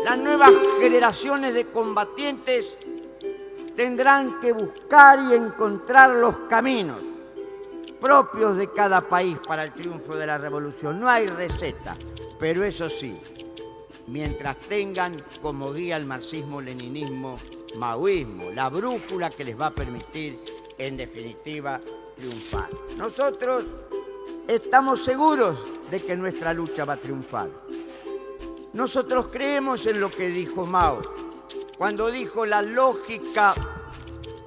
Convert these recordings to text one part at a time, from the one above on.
Las nuevas generaciones de combatientes tendrán que buscar y encontrar los caminos propios de cada país para el triunfo de la revolución. No hay receta, pero eso sí, mientras tengan como guía el marxismo-leninismo, maoísmo, la brújula que les va a permitir, en definitiva, triunfar. Nosotros estamos seguros de que nuestra lucha va a triunfar. Nosotros creemos en lo que dijo Mao, cuando dijo la lógica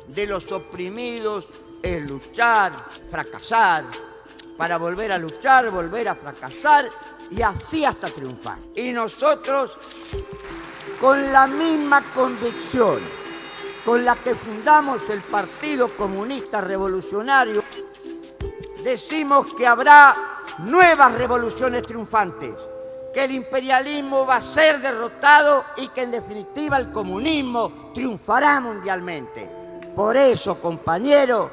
de los oprimidos es luchar, fracasar, para volver a luchar, volver a fracasar y así hasta triunfar. Y nosotros, con la misma convicción con la que fundamos el Partido Comunista Revolucionario, decimos que habrá nuevas revoluciones triunfantes, que el imperialismo va a ser derrotado y que en definitiva el comunismo triunfará mundialmente. Por eso, compañeros,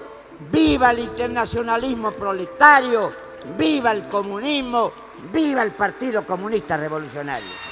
viva el internacionalismo proletario, viva el comunismo, viva el Partido Comunista Revolucionario.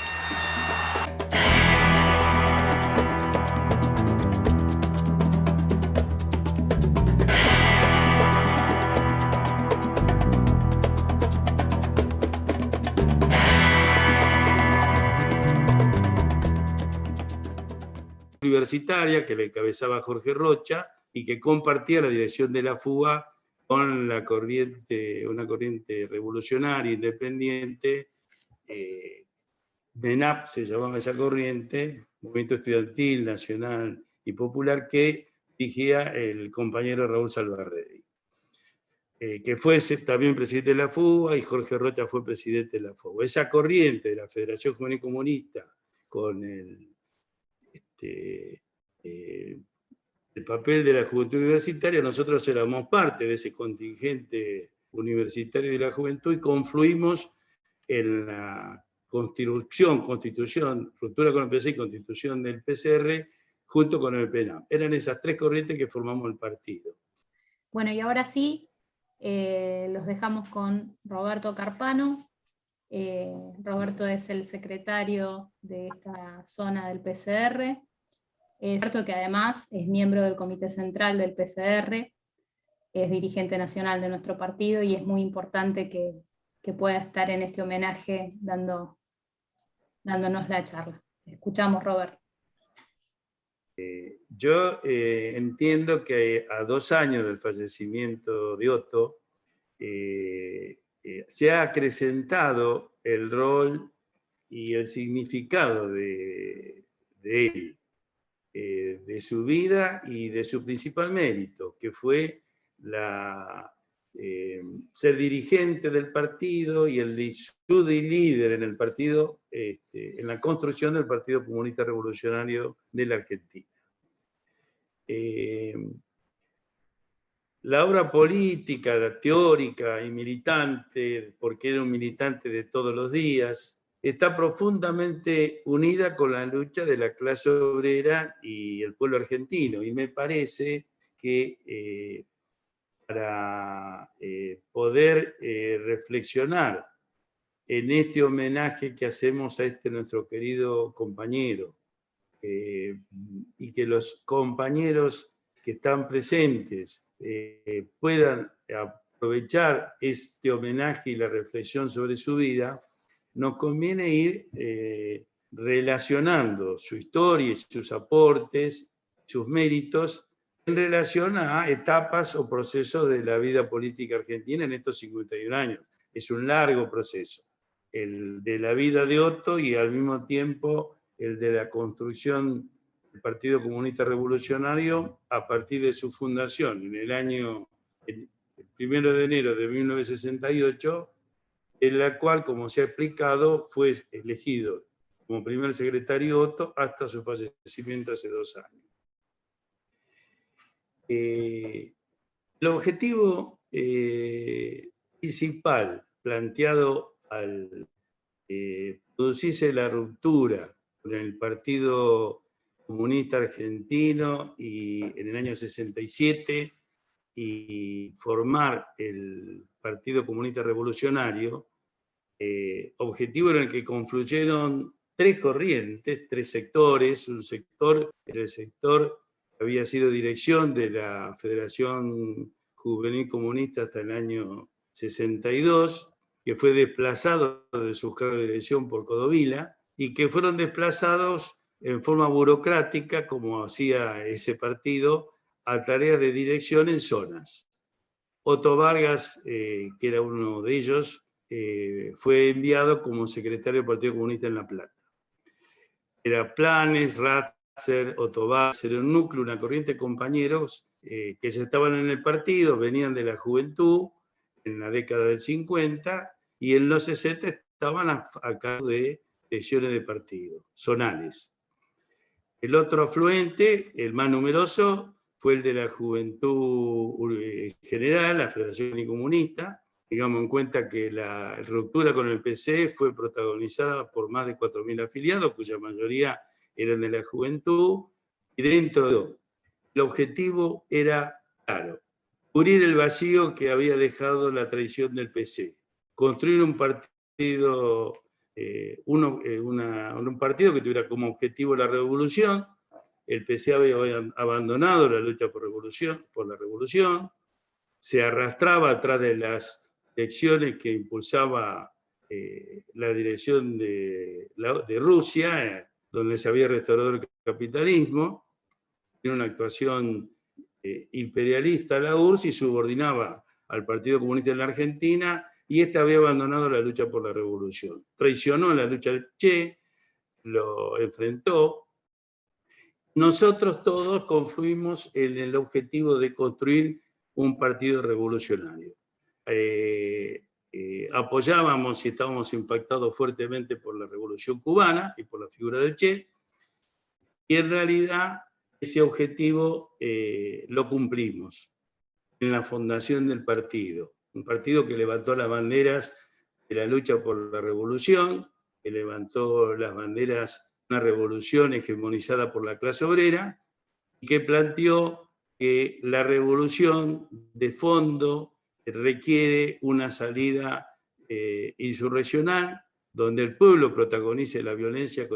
Universitaria que le encabezaba Jorge Rocha y que compartía la dirección de la FUA con la corriente, una corriente revolucionaria, independiente, MENAP se llamaba esa corriente, Movimiento Estudiantil Nacional y Popular, que dirigía el compañero Raúl Salvarrey, que fue también presidente de la FUA y Jorge Rocha fue presidente de la FUA. Esa corriente de la Federación Juvenil Comunista con el papel de la juventud universitaria, nosotros éramos parte de ese contingente universitario de la juventud y confluimos en la constitución, ruptura con el PC y constitución del PCR, junto con el PENAM. Eran esas tres corrientes que formamos el partido. Bueno, y ahora sí, los dejamos con Roberto Carpano. Roberto es el secretario de esta zona del PCR. Es cierto que además es miembro del Comité Central del PCR, es dirigente nacional de nuestro partido y es muy importante que pueda estar en este homenaje dándonos la charla. Escuchamos, Robert. Yo entiendo que a 2 años del fallecimiento de Otto, se ha acrecentado el rol y el significado de él, de su vida y de su principal mérito, que fue ser dirigente del partido y el de su líder en el partido, en la construcción del Partido Comunista Revolucionario de la Argentina. La obra política, la teórica y militante, porque era un militante de todos los días, está profundamente unida con la lucha de la clase obrera y el pueblo argentino. Y me parece que para poder reflexionar en este homenaje que hacemos a nuestro querido compañero, y que los compañeros que están presentes puedan aprovechar este homenaje y la reflexión sobre su vida, nos conviene ir relacionando su historia y sus aportes, sus méritos, en relación a etapas o procesos de la vida política argentina en estos 51 años. Es un largo proceso, el de la vida de Otto y al mismo tiempo el de la construcción del Partido Comunista Revolucionario a partir de su fundación en el 1 de enero de 1968, en la cual, como se ha explicado, fue elegido como primer secretario Otto hasta su fallecimiento hace 2 años. El objetivo principal planteado al producirse la ruptura con el Partido Comunista Argentino y en el año 67 y formar el Partido Comunista Revolucionario, objetivo en el que confluyeron tres corrientes, tres sectores. Un sector era el sector que había sido dirección de la Federación Juvenil Comunista hasta el año 62, que fue desplazado de sus cargos de dirección por Codovila, y que fueron desplazados en forma burocrática, como hacía ese partido, a tareas de dirección en zonas. Otto Vargas, que era uno de ellos, fue enviado como secretario del Partido Comunista en La Plata. Era Planes, Ratzer, Otto Vargas, era un núcleo, una corriente de compañeros que ya estaban en el partido, venían de la juventud en la década del 50, y en los 60 estaban a cargo de direcciones de partido, zonales. El otro afluente, el más numeroso, fue el de la Juventud General, la Federación Comunista. Digamos en cuenta que la ruptura con el PC fue protagonizada por más de 4.000 afiliados, cuya mayoría eran de la juventud, y dentro de el objetivo era claro: cubrir el vacío que había dejado la traición del PC, construir un partido, un partido que tuviera como objetivo la revolución. El PC había abandonado la lucha por la revolución, se arrastraba atrás de las elecciones que impulsaba la dirección de Rusia, donde se había restaurado el capitalismo, en una actuación imperialista a la URSS, y subordinaba al Partido Comunista en la Argentina, y este había abandonado la lucha por la revolución. Traicionó la lucha del Che, lo enfrentó. Nosotros todos confluimos en el objetivo de construir un partido revolucionario. Apoyábamos y estábamos impactados fuertemente por la Revolución Cubana y por la figura del Che, y en realidad ese objetivo lo cumplimos en la fundación del partido. Un partido que levantó las banderas de la lucha por la revolución, que levantó las banderas de una revolución hegemonizada por la clase obrera, y que planteó que la revolución de fondo requiere una salida insurreccional, donde el pueblo protagonice la violencia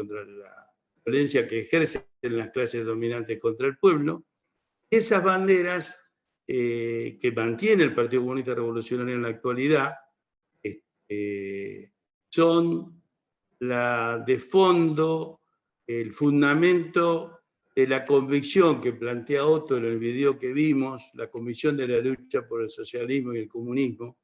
que ejercen las clases dominantes contra el pueblo. Esas banderas que mantiene el Partido Comunista Revolucionario en la actualidad son la de fondo, el fundamento de la convicción que plantea Otto en el video que vimos, la convicción de la lucha por el socialismo y el comunismo,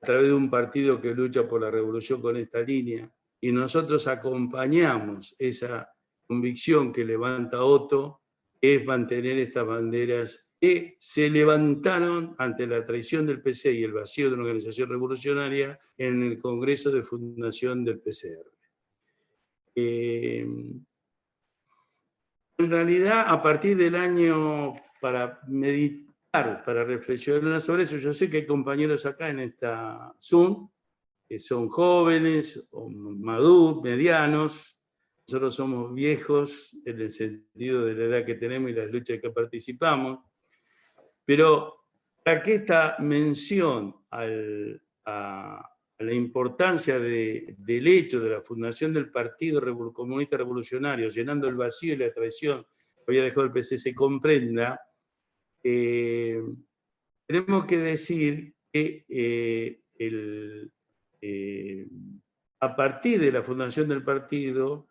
a través de un partido que lucha por la revolución con esta línea, y nosotros acompañamos esa convicción que levanta Otto, es mantener estas banderas que se levantaron ante la traición del PC y el vacío de una organización revolucionaria en el Congreso de Fundación del PCR. En realidad, a partir del año, para meditar, para reflexionar sobre eso, yo sé que hay compañeros acá en esta Zoom que son jóvenes o maduros, medianos. Nosotros somos viejos en el sentido de la edad que tenemos y las luchas que participamos. Pero para que esta mención a la importancia del hecho de la fundación del Partido Comunista Revolucionario, llenando el vacío y la traición que había dejado el PC, se comprenda, tenemos que decir que a partir de la fundación del partido,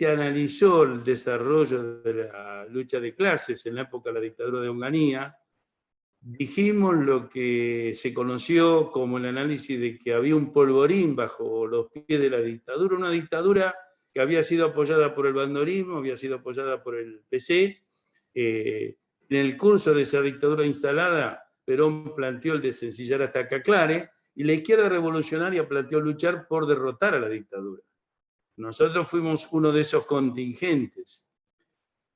analizó el desarrollo de la lucha de clases en la época de la dictadura de Onganía. Dijimos lo que se conoció como el análisis de que había un polvorín bajo los pies de la dictadura, una dictadura que había sido apoyada por el bandolismo, había sido apoyada por el PC. En el curso de esa dictadura instalada, Perón planteó el desencillar hasta que aclare, y la izquierda revolucionaria planteó luchar por derrotar a la dictadura. Nosotros fuimos uno de esos contingentes.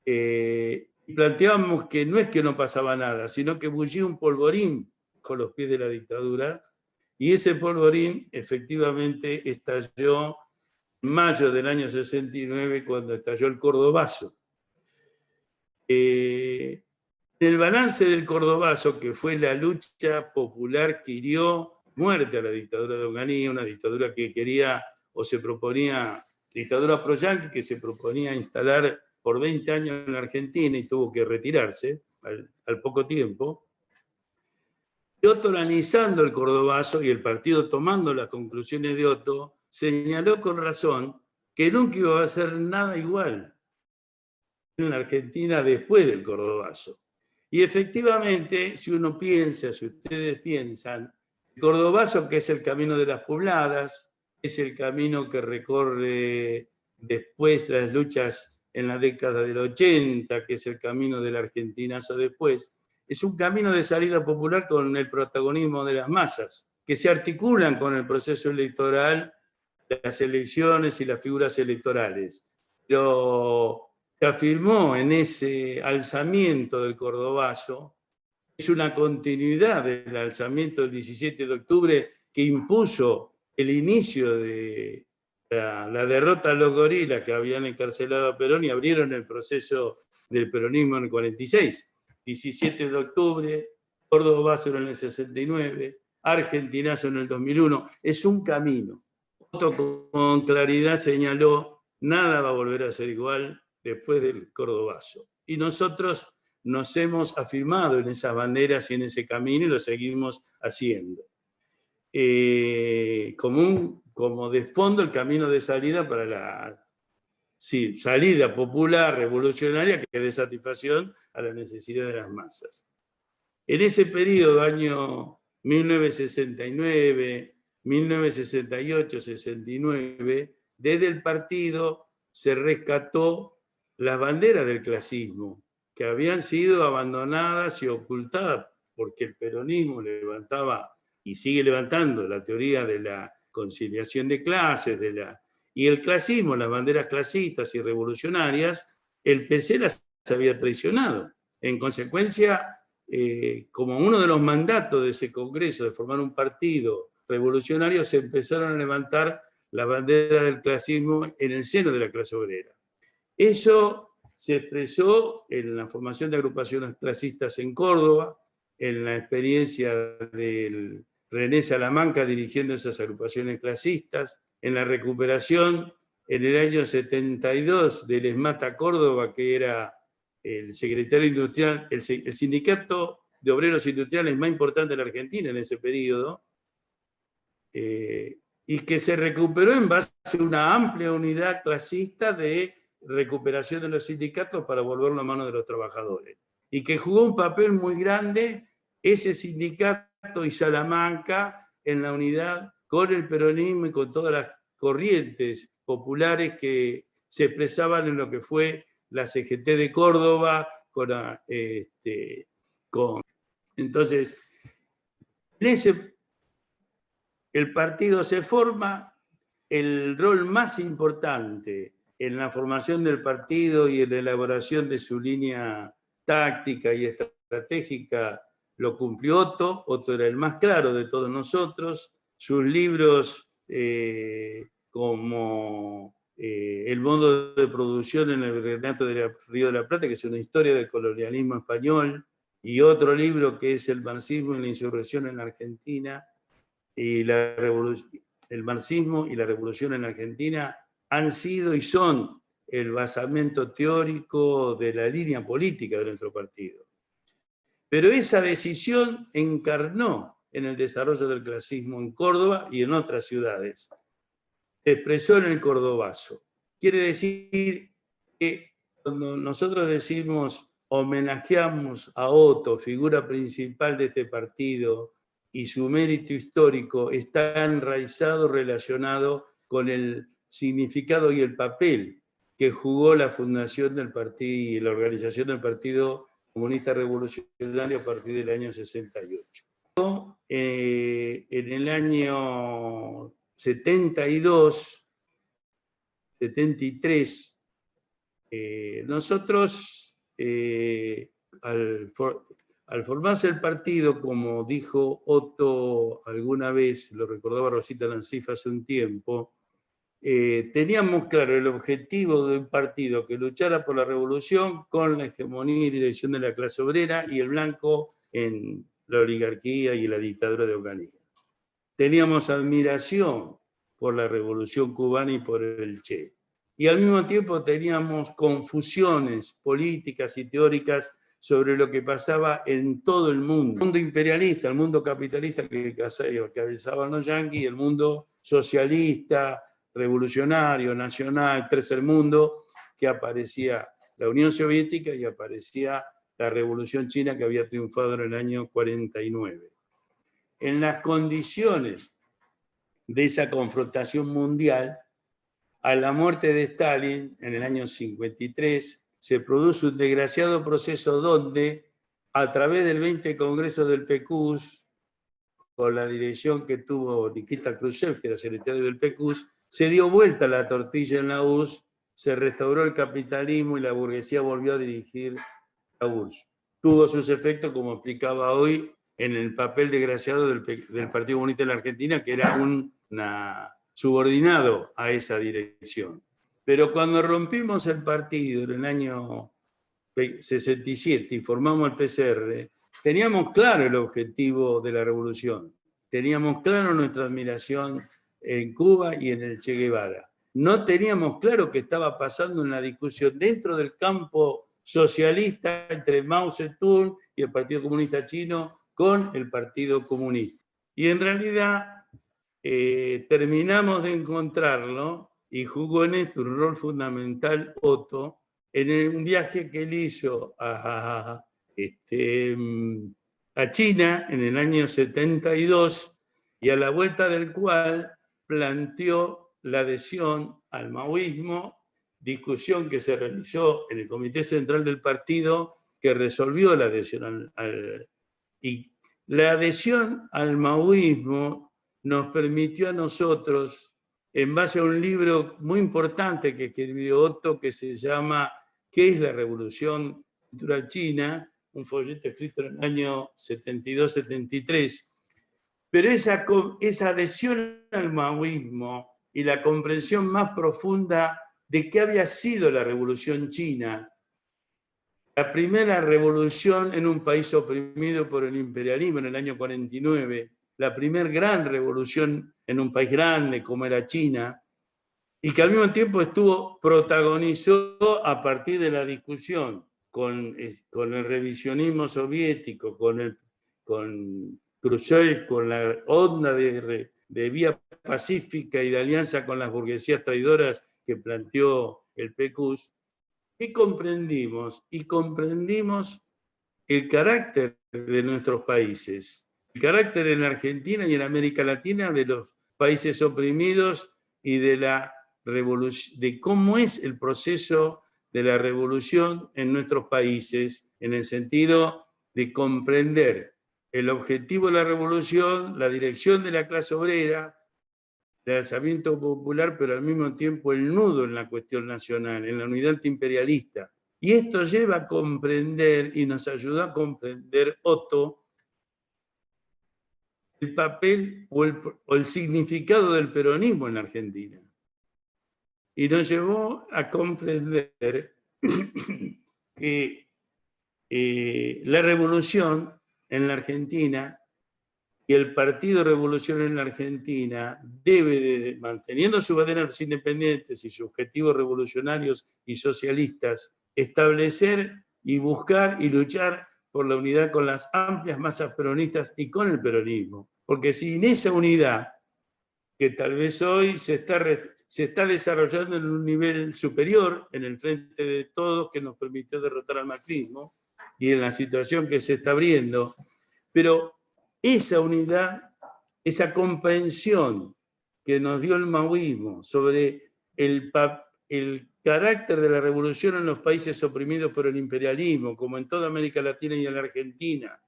Y planteábamos que no es que no pasaba nada, sino que bullía un polvorín con los pies de la dictadura, y ese polvorín efectivamente estalló en mayo del año 69, cuando estalló el Cordobazo. En el balance del Cordobazo, que fue la lucha popular que hirió muerte a la dictadura de Onganía, una dictadura que quería o se proponía dictadura pro-yanqui que se proponía instalar por 20 años en la Argentina y tuvo que retirarse al poco tiempo. Y Otto, analizando el cordobazo y el partido tomando las conclusiones de Otto, señaló con razón que nunca iba a ser nada igual en la Argentina después del cordobazo. Y efectivamente, si uno piensa, si ustedes piensan, el cordobazo, que es el camino de las pobladas, es el camino que recorre después las luchas en la década del 80, que es el camino del argentinazo después, es un camino de salida popular con el protagonismo de las masas, que se articulan con el proceso electoral, las elecciones y las figuras electorales. Pero se afirmó en ese alzamiento del cordobazo, es una continuidad del alzamiento del 17 de octubre que impuso el inicio de la derrota a los gorilas que habían encarcelado a Perón y abrieron el proceso del peronismo en el 46. 17 de octubre, cordobazo en el 69, argentinazo en el 2001. Es un camino. Otto con claridad señaló, nada va a volver a ser igual después del cordobazo. Y nosotros nos hemos afirmado en esas banderas y en ese camino y lo seguimos haciendo. Como de fondo el camino de salida para la salida popular, revolucionaria, que dé satisfacción a la necesidad de las masas. En ese periodo, año 1969, 1968, 69, desde el partido se rescató las banderas del clasismo, que habían sido abandonadas y ocultadas porque el peronismo levantaba y sigue levantando la teoría de la conciliación de clases, y el clasismo, las banderas clasistas y revolucionarias, el PC las había traicionado. En consecuencia, como uno de los mandatos de ese Congreso de formar un partido revolucionario, se empezaron a levantar la bandera del clasismo en el seno de la clase obrera. Eso se expresó en la formación de agrupaciones clasistas en Córdoba, en la experiencia del René Salamanca dirigiendo esas agrupaciones clasistas, en la recuperación en el año 72 del ESMATA Córdoba, que era el secretario industrial, el sindicato de obreros industriales más importante de la Argentina en ese periodo, y que se recuperó en base a una amplia unidad clasista de recuperación de los sindicatos para volverlo a mano de los trabajadores. Y que jugó un papel muy grande ese sindicato y Salamanca en la unidad con el peronismo y con todas las corrientes populares que se expresaban en lo que fue la CGT de Córdoba, entonces, el partido se forma, el rol más importante en la formación del partido y en la elaboración de su línea táctica y estratégica lo cumplió Otto. Otto era el más claro de todos nosotros. Sus libros como El modo de producción en el virreinato del Río de la Plata, que es una historia del colonialismo español, y otro libro que es El marxismo y la insurrección en la Argentina, y el marxismo y la revolución en la Argentina han sido y son el basamento teórico de la línea política de nuestro partido. Pero esa decisión encarnó en el desarrollo del clasismo en Córdoba y en otras ciudades. Se expresó en el cordobazo. Quiere decir que cuando nosotros decimos homenajeamos a Otto, figura principal de este partido, y su mérito histórico está enraizado, relacionado con el significado y el papel que jugó la fundación del partido y la organización del Partido Comunista Revolucionario a partir del año 68. En el año 72, 73, nosotros al formarse el partido, como dijo Otto alguna vez, lo recordaba Rosita Lancif hace un tiempo, teníamos claro el objetivo de un partido que luchara por la revolución con la hegemonía y dirección de la clase obrera y el blanco en la oligarquía y la dictadura de Onganía. Teníamos admiración por la revolución cubana y por el Che. y al mismo tiempo teníamos confusiones políticas y teóricas sobre lo que pasaba en todo el mundo imperialista, el mundo capitalista que cabezaban los yanquis, y el mundo socialista, revolucionario, nacional, tercer mundo, que aparecía la Unión Soviética y aparecía la Revolución China, que había triunfado en el año 49. En las condiciones de esa confrontación mundial, a la muerte de Stalin en el año 53, se produce un desgraciado proceso donde, a través del 20 Congreso del PQS, con la dirección que tuvo Nikita Khrushchev, que era secretario del PQS, se dio vuelta la tortilla en la URSS, se restauró el capitalismo y la burguesía volvió a dirigir la URSS. Tuvo sus efectos, como explicaba hoy, en el papel desgraciado del Partido Comunista de la Argentina, que era subordinado a esa dirección. Pero cuando rompimos el partido en el año 67 y formamos el PCR, teníamos claro el objetivo de la revolución, teníamos claro nuestra admiración en Cuba y en el Che Guevara. No teníamos claro qué estaba pasando en la discusión dentro del campo socialista entre Mao Zedong y el Partido Comunista Chino con el Partido Comunista. Y en realidad terminamos de encontrarlo, y jugó en esto un rol fundamental Otto, en un viaje que él hizo a China en el año 72, y a la vuelta del cual planteó la adhesión al maoísmo, discusión que se realizó en el Comité Central del Partido, que resolvió la adhesión y la adhesión al maoísmo nos permitió a nosotros, en base a un libro muy importante que escribió Otto, que se llama ¿Qué es la Revolución Cultural China?, un folleto escrito en el año 72-73. Pero esa adhesión al maoísmo y la comprensión más profunda de qué había sido la Revolución China, la primera revolución en un país oprimido por el imperialismo en el año 49, la primera gran revolución en un país grande como era China, y que al mismo tiempo protagonizó a partir de la discusión con el revisionismo soviético, con Khrushchev, con la onda de vía pacífica y de alianza con las burguesías traidoras que planteó el PQS, y comprendimos el carácter de nuestros países, el carácter en Argentina y en América Latina de los países oprimidos y de cómo es el proceso de la revolución en nuestros países, en el sentido de comprender el objetivo de la revolución, la dirección de la clase obrera, el alzamiento popular, pero al mismo tiempo el nudo en la cuestión nacional, en la unidad antiimperialista. Y esto lleva a comprender, y nos ayudó a comprender Otto, el papel o el significado del peronismo en la Argentina. Y nos llevó a comprender que la revolución en la Argentina y el Partido Revolución en la Argentina debe, manteniendo sus banderas independientes y sus objetivos revolucionarios y socialistas, establecer y buscar y luchar por la unidad con las amplias masas peronistas y con el peronismo. Porque sin esa unidad, que tal vez hoy se está desarrollando en un nivel superior, en el frente de todos, que nos permitió derrotar al macrismo, y en la situación que se está abriendo, pero esa unidad, esa comprensión que nos dio el maoísmo sobre el carácter de la revolución en los países oprimidos por el imperialismo, como en toda América Latina y en la Argentina,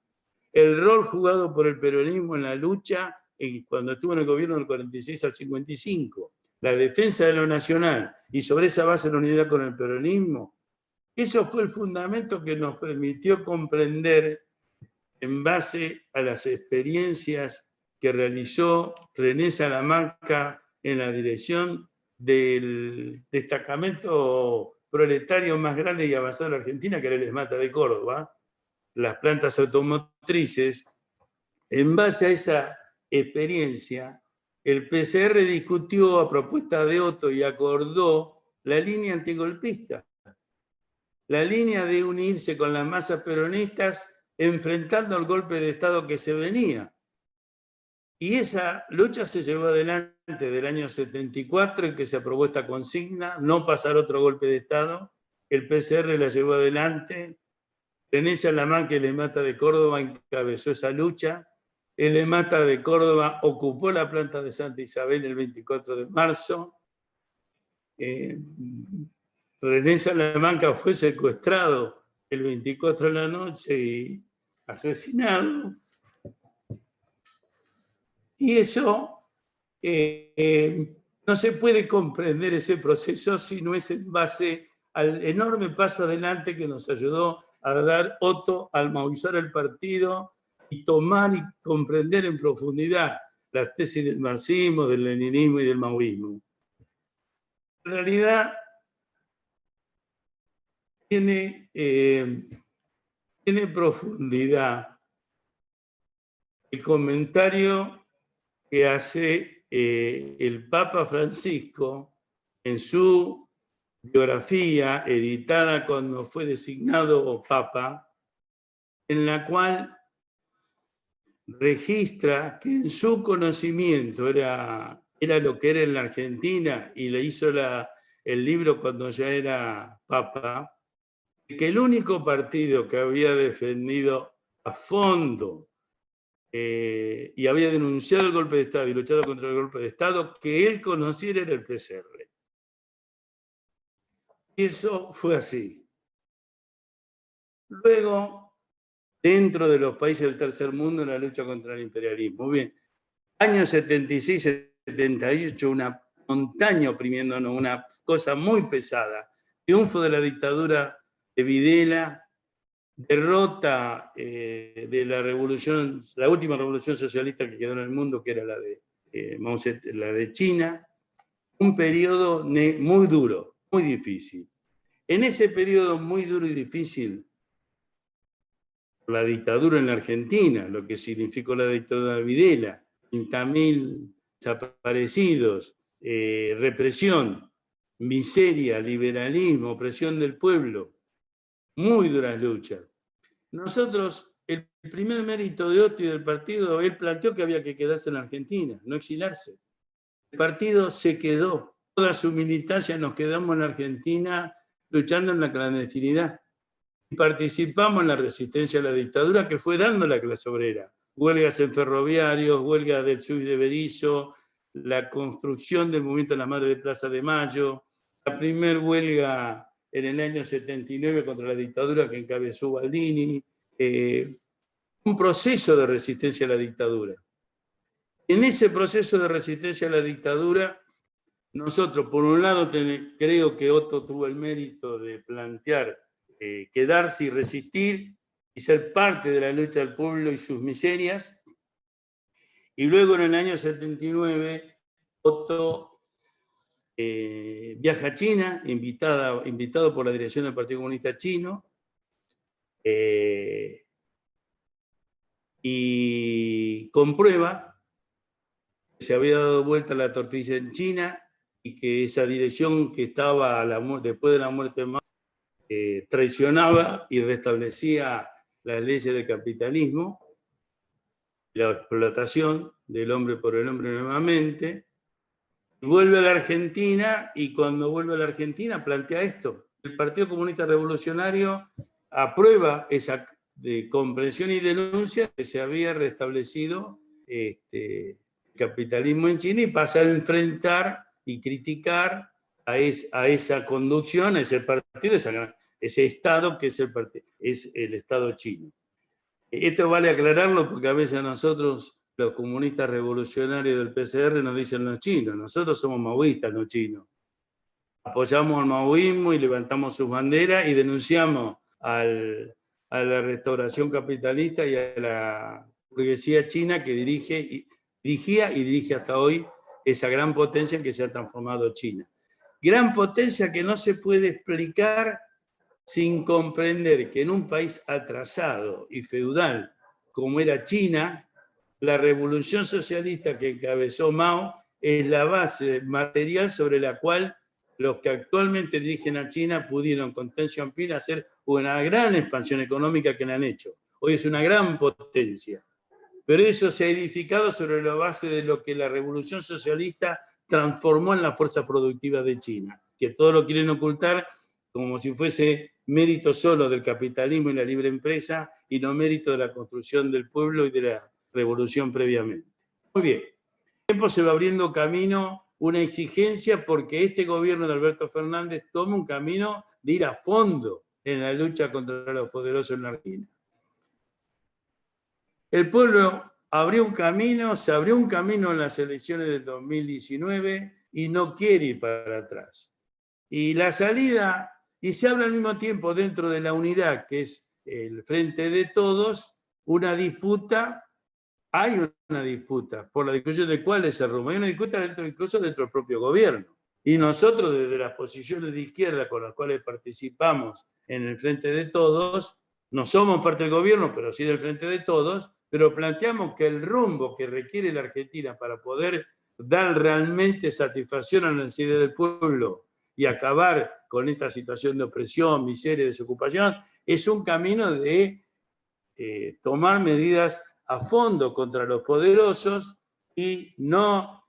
el rol jugado por el peronismo en la lucha cuando estuvo en el gobierno del 46 al 55, la defensa de lo nacional, y sobre esa base la unidad con el peronismo, eso fue el fundamento que nos permitió comprender, en base a las experiencias que realizó René Salamanca en la dirección del destacamento proletario más grande y avanzado de la Argentina, que era el ESMATA de Córdoba, las plantas automotrices. En base a esa experiencia, el PCR discutió a propuesta de Otto y acordó la línea antigolpista, la línea de unirse con las masas peronistas enfrentando el golpe de Estado que se venía. Y esa lucha se llevó adelante del año 74, en que se aprobó esta consigna, no pasar otro golpe de Estado. El PCR la llevó adelante. René Salamán, que el EMATA de Córdoba encabezó esa lucha. El EMATA de Córdoba ocupó la planta de Santa Isabel el 24 de marzo. René Salamanca fue secuestrado el 24 de la noche y asesinado. Y eso no se puede comprender ese proceso si no es en base al enorme paso adelante que nos ayudó a dar Otto al maoizar el partido y tomar y comprender en profundidad las tesis del marxismo, del leninismo y del maoísmo. En realidad tiene profundidad el comentario que hace el Papa Francisco en su biografía editada cuando fue designado Papa, en la cual registra que en su conocimiento era lo que era en la Argentina, y le hizo el libro cuando ya era Papa, que el único partido que había defendido a fondo y había denunciado el golpe de Estado y luchado contra el golpe de Estado que él conociera era el PCR. Y eso fue así. Luego, dentro de los países del tercer mundo, en la lucha contra el imperialismo. Muy bien, años 76, 78, una montaña oprimiéndonos, una cosa muy pesada. Triunfo de la dictadura de Videla, derrota de la revolución, la última revolución socialista que quedó en el mundo, que era la de China. Un periodo muy duro, muy difícil. En ese periodo muy duro y difícil, la dictadura en la Argentina, lo que significó la dictadura de Videla, 30.000 desaparecidos, represión, miseria, liberalismo, opresión del pueblo, muy duras luchas. Nosotros, el primer mérito de Otto y del partido, él planteó que había que quedarse en la Argentina, no exilarse. El partido se quedó, toda su militancia nos quedamos en la Argentina luchando en la clandestinidad. Y participamos en la resistencia a la dictadura que fue dando la clase obrera. Huelgas en ferroviarios, huelgas del SUB de Berisso, la construcción del movimiento de la Madre de Plaza de Mayo, la primer huelga en el año 79 contra la dictadura que encabezó Baldini, un proceso de resistencia a la dictadura. En ese proceso de resistencia a la dictadura, nosotros, por un lado, creo que Otto tuvo el mérito de plantear quedarse y resistir y ser parte de la lucha del pueblo y sus miserias. Y luego, en el año 79, Otto viaja a China, invitado por la dirección del Partido Comunista Chino, y comprueba que se había dado vuelta la tortilla en China y que esa dirección que estaba después de la muerte de Mao traicionaba y restablecía las leyes del capitalismo, la explotación del hombre por el hombre nuevamente. Vuelve a la Argentina y cuando vuelve a la Argentina plantea esto. El Partido Comunista Revolucionario aprueba esa comprensión y denuncia que se había restablecido el capitalismo en China y pasa a enfrentar y criticar a esa conducción, a ese partido, ese Estado que es el Estado chino. Esto vale aclararlo porque a veces a nosotros, los comunistas revolucionarios del PCR, nos dicen los chinos. Nosotros somos maoístas, no chinos. Apoyamos al maoísmo y levantamos sus banderas y denunciamos a la restauración capitalista y a la burguesía china que dirigía y dirige hasta hoy esa gran potencia en que se ha transformado China. Gran potencia que no se puede explicar sin comprender que en un país atrasado y feudal como era China, la revolución socialista que encabezó Mao es la base material sobre la cual los que actualmente dirigen a China pudieron con Deng Xiaoping hacer una gran expansión económica que la han hecho. Hoy es una gran potencia. Pero eso se ha edificado sobre la base de lo que la revolución socialista transformó en la fuerza productiva de China, que todo lo quieren ocultar como si fuese mérito solo del capitalismo y la libre empresa y no mérito de la construcción del pueblo y de la revolución previamente. Muy bien, el tiempo se va abriendo camino, una exigencia porque este gobierno de Alberto Fernández toma un camino de ir a fondo en la lucha contra los poderosos en la Argentina. El pueblo abrió un camino, se abrió un camino en las elecciones del 2019 y no quiere ir para atrás. Y la salida, y se habla al mismo tiempo dentro de la unidad, que es el Frente de Todos, hay una disputa por la discusión de cuál es el rumbo. Hay una disputa incluso dentro del propio gobierno. Y nosotros desde las posiciones de izquierda con las cuales participamos en el Frente de Todos, no somos parte del gobierno, pero sí del Frente de Todos, pero planteamos que el rumbo que requiere la Argentina para poder dar realmente satisfacción a la necesidad del pueblo y acabar con esta situación de opresión, miseria y desocupación, es un camino de tomar medidas a fondo contra los poderosos y no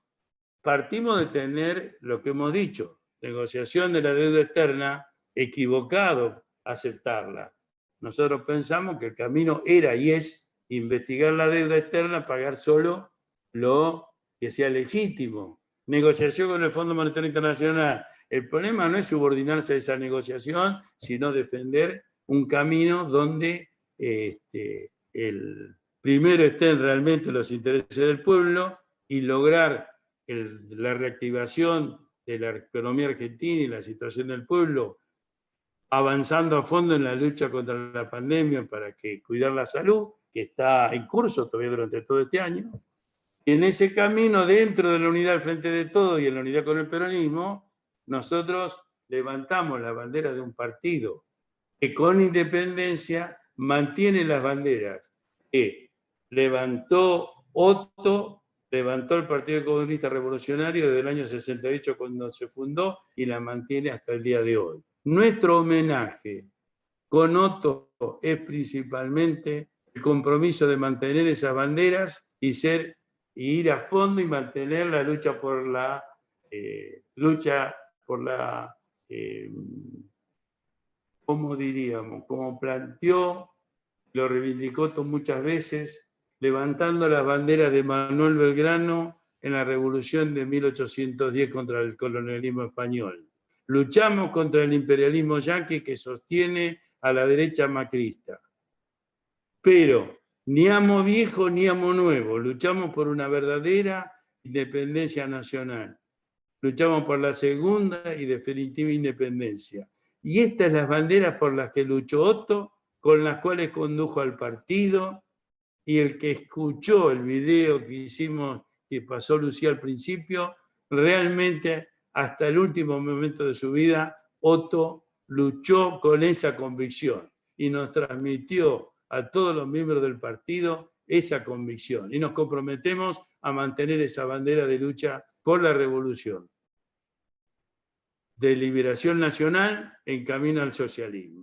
partimos de tener lo que hemos dicho, negociación de la deuda externa, equivocado aceptarla. Nosotros pensamos que el camino era y es investigar la deuda externa, pagar solo lo que sea legítimo. Negociación con el Fondo Monetario Internacional. El problema no es subordinarse a esa negociación, sino defender un camino donde primero estén realmente los intereses del pueblo y lograr la reactivación de la economía argentina y la situación del pueblo, avanzando a fondo en la lucha contra la pandemia para cuidar la salud, que está en curso todavía durante todo este año. Y en ese camino, dentro de la unidad al Frente de Todos y en la unidad con el peronismo, nosotros levantamos la bandera de un partido que con independencia mantiene las banderas que levantó Otto, levantó el Partido Comunista Revolucionario desde el año 68 cuando se fundó y la mantiene hasta el día de hoy. Nuestro homenaje con Otto es principalmente el compromiso de mantener esas banderas y ir a fondo y mantener la lucha por la ¿cómo diríamos? Como planteó, lo reivindicó Otto muchas veces, levantando las banderas de Manuel Belgrano en la revolución de 1810 contra el colonialismo español. Luchamos contra el imperialismo yanqui que sostiene a la derecha macrista. Pero ni amo viejo ni amo nuevo, luchamos por una verdadera independencia nacional. Luchamos por la segunda y definitiva independencia. Y estas son las banderas por las que luchó Otto, con las cuales condujo al partido, y el que escuchó el video que hicimos, que pasó Lucía al principio, realmente hasta el último momento de su vida, Otto luchó con esa convicción y nos transmitió a todos los miembros del partido esa convicción. Y nos comprometemos a mantener esa bandera de lucha por la revolución, de liberación nacional en camino al socialismo.